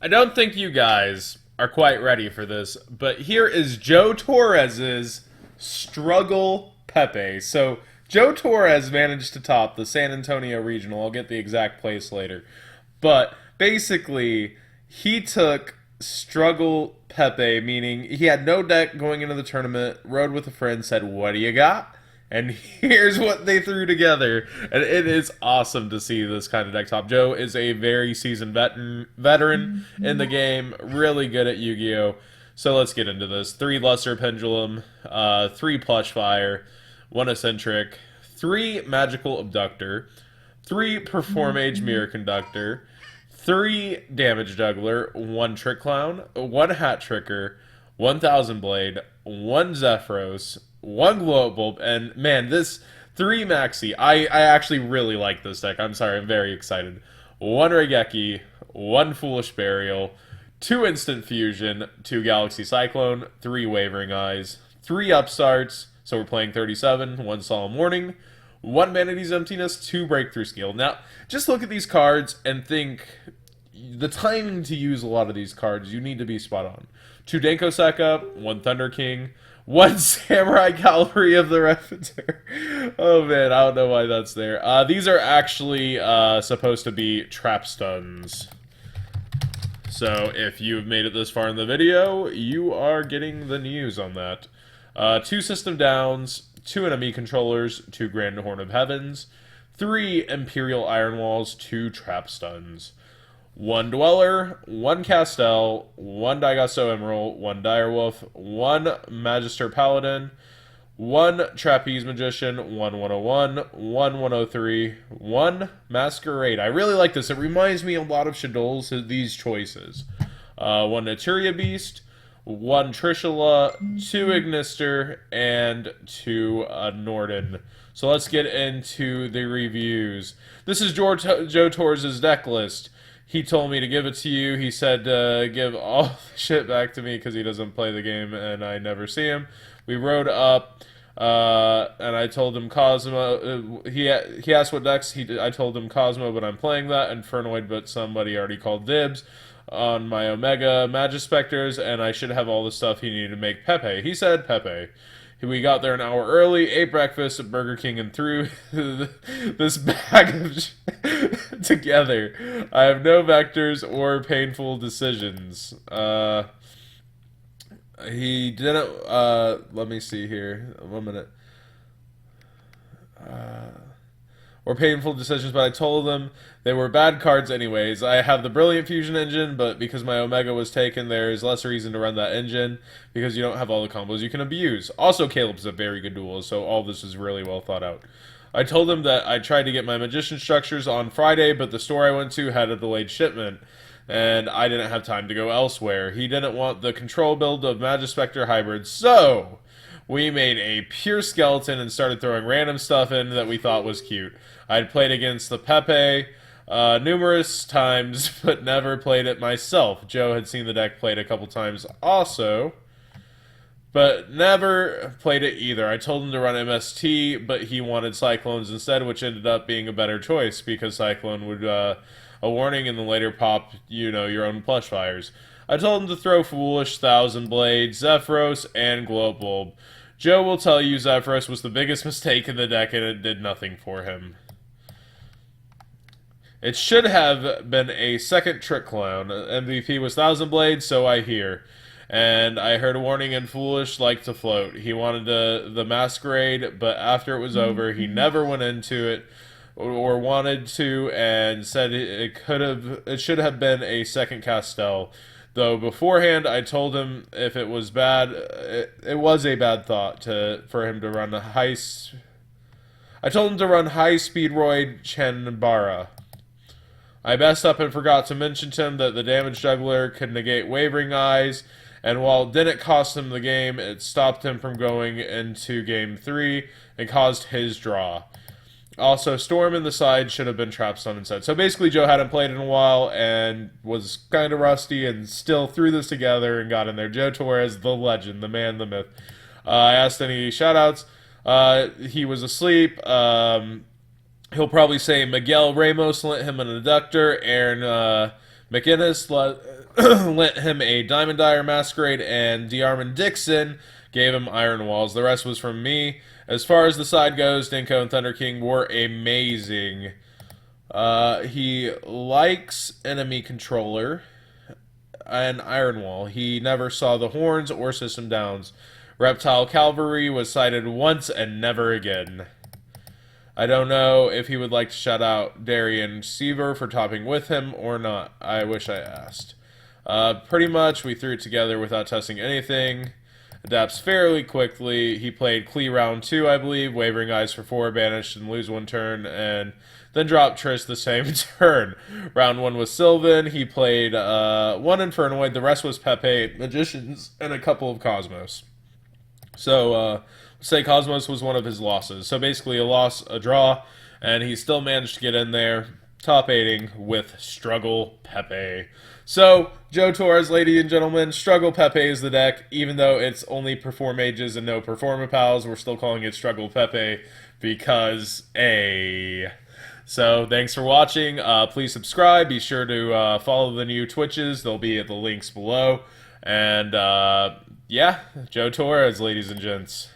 I don't think you guys are quite ready for this, but here is Joe Torres's struggle PePe. So Joe Torres managed to top the San Antonio Regional. I'll get the exact place later. But basically, he took struggle PePe, meaning he had no deck going into the tournament, rode with a friend, said, "What do you got?" And here's what they threw together. And it is awesome to see this kind of deck top. Joe is a very seasoned veteran in the game, really good at Yu-Gi-Oh! So let's get into this. 3 Lesser Pendulum, 3 Plush Fire, 1 Eccentric, 3 Magical Abductor, 3 Perform Age Mirror Conductor, 3 Damage Juggler, 1 Trick Clown, 1 Hat Tricker, 1,000 Blade, 1 Zephyros, 1 Glow Up Bulb, and man, this 3 Maxi. I actually really like this deck. I'm sorry, I'm very excited. 1 Regeki, 1 Foolish Burial, 2 Instant Fusion, 2 Galaxy Cyclone, 3 Wavering Eyes, 3 Upstarts, so we're playing 37, 1 Solemn Warning, 1 Vanity's Emptiness, 2 Breakthrough Skill. Now, just look at these cards and think the timing to use a lot of these cards, you need to be spot on. 2 Denko Sekka, 1 Thunder King, 1 Samurai Cavalry of the Repeter. Oh man, I don't know why that's there. These are actually supposed to be trap stuns. So if you've made it this far in the video, you are getting the news on that. 2 System Downs, 2 Enemy Controllers, 2 Grand Horn of Heavens, 3 Imperial Iron Walls, 2 Trap Stuns. 1 Dweller, 1 Castel, 1 Daigasso Emerald, 1 Direwolf, 1 Magister Paladin, 1 Trapeze Magician, 1 101, 1 103, 1 Masquerade. I really like this. It reminds me a lot of Shadol's, these choices. 1 Naturia Beast, 1 Trishula, 2 Ignister, and 2 Norden. So let's get into the reviews. This is Joe Torres' deck list. He told me to give it to you. He said give all the shit back to me because he doesn't play the game and I never see him. We rode up, and I told him Cosmo. He asked what decks. I told him Cosmo, but I'm playing that. Infernoid, but somebody already called dibs on my Omega Magispectors, and I should have all the stuff he needed to make PePe. He said PePe. We got there an hour early, ate breakfast at Burger King, and threw this bag of together. I have no vectors or painful decisions. He didn't, let me see here. 1 minute. Or painful decisions, but I told them they were bad cards anyways. I have the Brilliant Fusion engine, but because my Omega was taken, there is less reason to run that engine because you don't have all the combos you can abuse. Also, Caleb's a very good duelist, so all this is really well thought out. I told him that I tried to get my Magician structures on Friday, but the store I went to had a delayed shipment, and I didn't have time to go elsewhere. He didn't want the control build of Magispector Hybrid, so we made a pure skeleton and started throwing random stuff in that we thought was cute. I'd played against the PePe numerous times, but never played it myself. Joe had seen the deck played a couple times also, but never played it either. I told him to run MST, but he wanted Cyclones instead, which ended up being a better choice because Cyclone would, a warning in the later pop, you know, your own plush fires. I told him to throw Foolish, Thousand Blade, Zephyros, and Glow Up Bulb. Joe will tell you Zephyros was the biggest mistake in the deck and it did nothing for him. It should have been a second Trick Clown. MVP was Thousand Blade, so I hear. And I heard a warning and Foolish liked to float. He wanted the Masquerade, but after it was over, he never went into it or wanted to and said it should have been a second Castel. Though beforehand, I told him if it was bad, it was a bad thought for him to run a high. I told him to run High Speedroid Chenbara. I messed up and forgot to mention to him that the Damage Juggler could negate Wavering Eyes, and while it didn't cost him the game, it stopped him from going into Game 3 and caused his draw. Also, Storm in the side should have been Trap Stun instead. So basically, Joe hadn't played in a while and was kind of rusty and still threw this together and got in there. Joe Torres, the legend, the man, the myth. I asked any shoutouts. He was asleep. He'll probably say Miguel Ramos lent him an adductor. Aaron McInnes lent him a Diamond Dyer Masquerade, and DeArmond Dixon gave him Iron Walls. The rest was from me. As far as the side goes, Dinko and Thunder King were amazing. He likes Enemy Controller and Iron Wall. He never saw the Horns or System Downs. Reptile Cavalry was cited once and never again. I don't know if he would like to shout out Darian Seaver for topping with him or not. I wish I asked. Pretty much, we threw it together without testing anything. Adapts fairly quickly. He played Klee round 2, I believe, Wavering Eyes for 4, banished and lose 1 turn, and then dropped Triss the same turn. Round 1 was Sylvan. He played 1 Infernoid. The rest was PePe, Magicians, and a couple of Cosmos. So, say Cosmos was one of his losses. So basically a loss, a draw, and he still managed to get in there, top 8ing with Struggle PePe. So, Joe Torres, ladies and gentlemen, Struggle PePe is the deck. Even though it's only Perform Mages and no Performapals, we're still calling it Struggle PePe because A. So, thanks for watching. Please subscribe. Be sure to follow the new Twitches. They'll be at the links below. And, yeah, Joe Torres, ladies and gents.